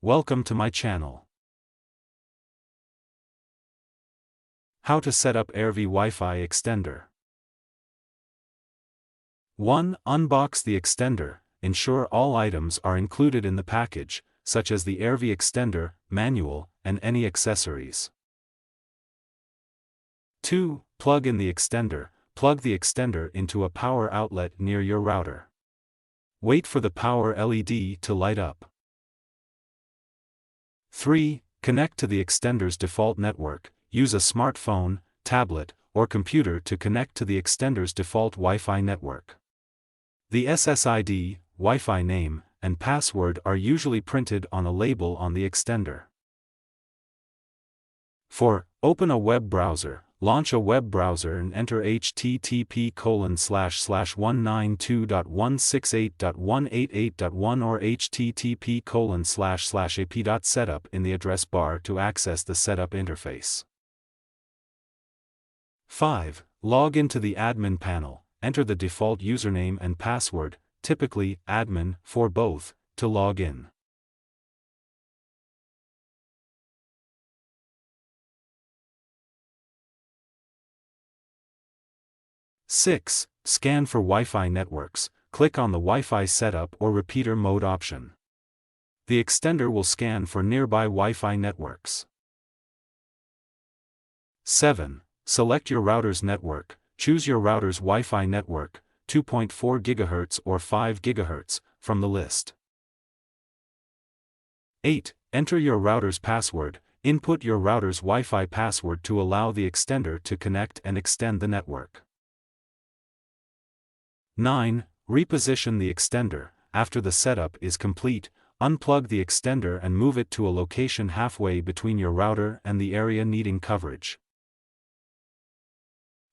Welcome to my channel. How to set up Aervy Wi-Fi Extender. 1. Unbox the extender. Ensure all items are included in the package, such as the Aervy extender, manual, and any accessories. 2. Plug in the extender. Plug the extender into a power outlet near your router. Wait for the power LED to light up. 3. Connect to the extender's default network. Use a smartphone, tablet, or computer to connect to the extender's default Wi-Fi network. The SSID, Wi-Fi name, and password are usually printed on a label on the extender. 4. Open a web browser. Launch a web browser and enter http://192.168.188.1 or http://ap.setup in the address bar to access the setup interface. 5. Log into the admin panel. Enter the default username and password, typically admin, for both, to log in. 6. Scan for Wi-Fi networks. Click on the Wi-Fi setup or repeater mode option. The extender will scan for nearby Wi-Fi networks. 7. Select your router's network. Choose your router's Wi-Fi network, 2.4 GHz or 5 GHz, from the list. 8. Enter your router's password. Input your router's Wi-Fi password to allow the extender to connect and extend the network. 9. Reposition the extender. After the setup is complete, unplug the extender and move it to a location halfway between your router and the area needing coverage.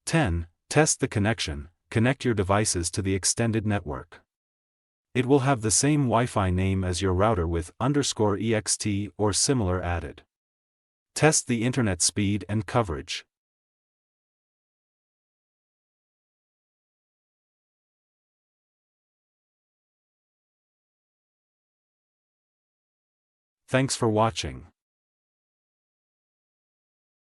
10. Test the connection. Connect your devices to the extended network. It will have the same Wi-Fi name as your router with _ext or similar added. Test the internet speed and coverage. Thanks for watching.